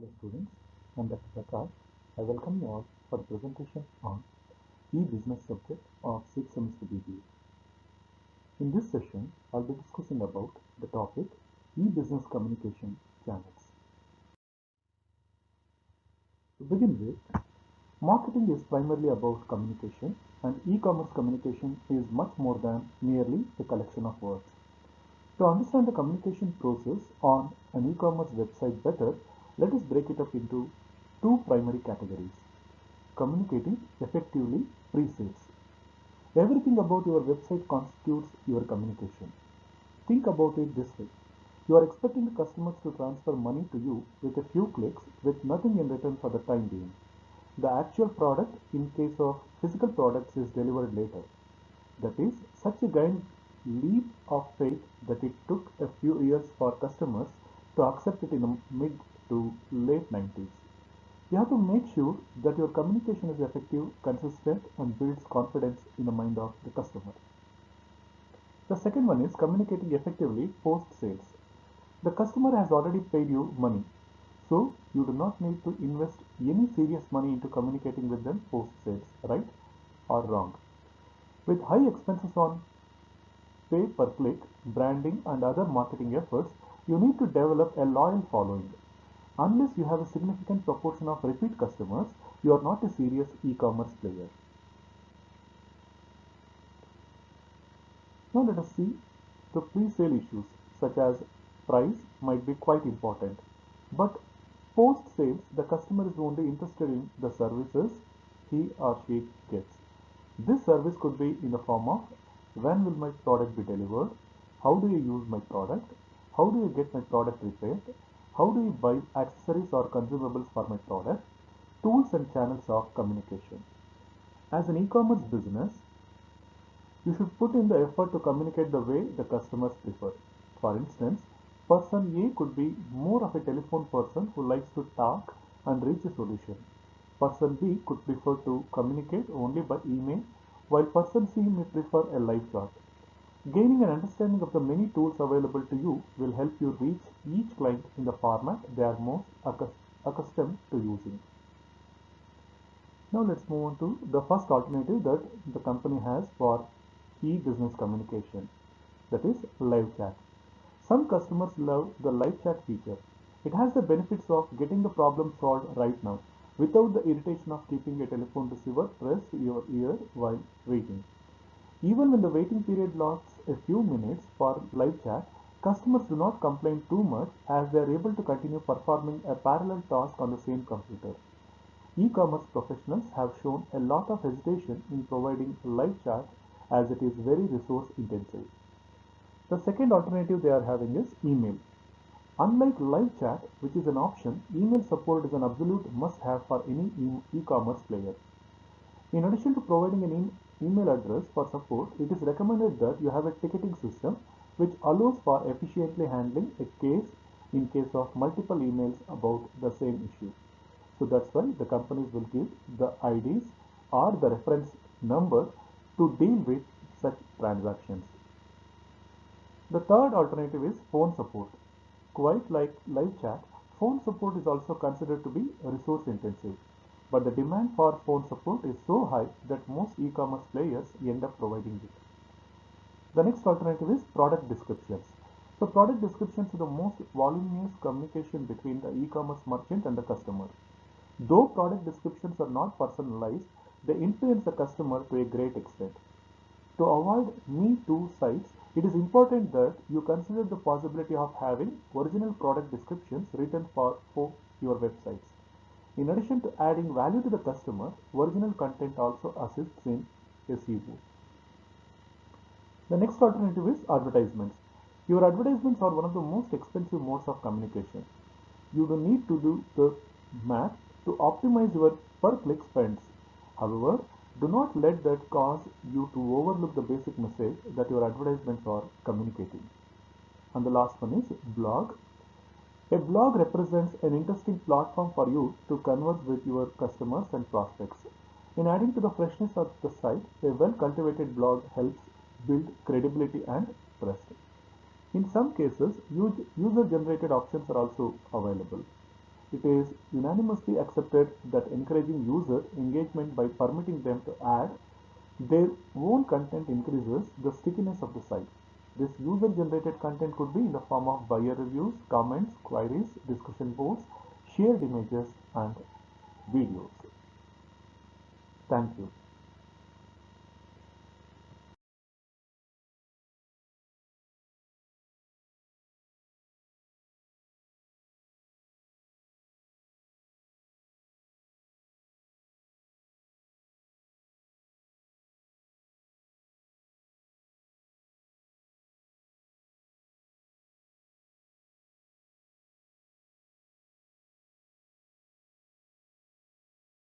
Hello students, I am Dr. Prakash. I welcome you all for the presentation on e-business subject of 6th semester BBA. In this session, I'll be discussing about the topic e-business communication channels. To begin with, marketing is primarily about communication and e-commerce communication is much more than merely a collection of words. To understand the communication process on an e-commerce website better, let us break it up into two primary categories. Communicating effectively pre-sales. Everything about your website constitutes your communication. Think about it this way. You are expecting the customers to transfer money to you with a few clicks with nothing in return for the time being. The actual product, in case of physical products, is delivered later. That is such a giant leap of faith that it took a few years for customers to accept it in the mid to late 90s. You have to make sure that your communication is effective, consistent, and builds confidence in the mind of the customer. The second one is communicating effectively post sales. The customer has already paid you money, so you do not need to invest any serious money into communicating with them post sales, right or wrong. With high expenses on pay per click, branding, and other marketing efforts, you need to develop a loyal following. Unless you have a significant proportion of repeat customers, you are not a serious e-commerce player. Now let us see the pre-sale issues, such as price might be quite important, but post-sales the customer is only interested in the services he or she gets. This service could be in the form of when will my product be delivered, how do you use my product, how do you get my product repaired, how do you buy accessories or consumables for my product, tools and channels of communication. As an e-commerce business, you should put in the effort to communicate the way the customers prefer. For instance, person A could be more of a telephone person who likes to talk and reach a solution. Person B could prefer to communicate only by email, while person C may prefer a live chat. Gaining an understanding of the many tools available to you will help you reach each client in the format they are most accustomed to using. Now let's move on to the first alternative that the company has for e-business communication, that is live chat. Some customers love the live chat feature. It has the benefits of getting the problem solved right now without the irritation of keeping a telephone receiver pressed to your ear while waiting. Even when the waiting period lasts a few minutes for live chat, customers do not complain too much as they are able to continue performing a parallel task on the same computer. E-commerce professionals have shown a lot of hesitation in providing live chat as it is very resource intensive. The second alternative they are having is email. Unlike live chat, which is an option, email support is an absolute must-have for any e-commerce player. In addition to providing an email address for support, it is recommended that you have a ticketing system which allows for efficiently handling a case in case of multiple emails about the same issue. So that's why the companies will give the IDs or the reference number to deal with such transactions. The third alternative is phone support. Quite like live chat, phone support is also considered to be resource intensive, but the demand for phone support is so high that most e-commerce players end up providing it. The next alternative is product descriptions. So product descriptions are the most voluminous communication between the e-commerce merchant and the customer. Though product descriptions are not personalized, they influence the customer to a great extent. To avoid Me Too sites, it is important that you consider the possibility of having original product descriptions written for your websites. In addition to adding value to the customer, original content also assists in SEO. The next alternative is advertisements. Your advertisements are one of the most expensive modes of communication. You do need to do the math to optimize your per click spends. However, do not let that cause you to overlook the basic message that your advertisements are communicating. And the last one is blog. A blog represents an interesting platform for you to converse with your customers and prospects. In adding to the freshness of the site, a well-cultivated blog helps build credibility and trust. In some cases, user-generated options are also available. It is unanimously accepted that encouraging user engagement by permitting them to add their own content increases the stickiness of the site. This user generated content could be in the form of buyer reviews, comments, queries, discussion boards, shared images, and videos. Thank you.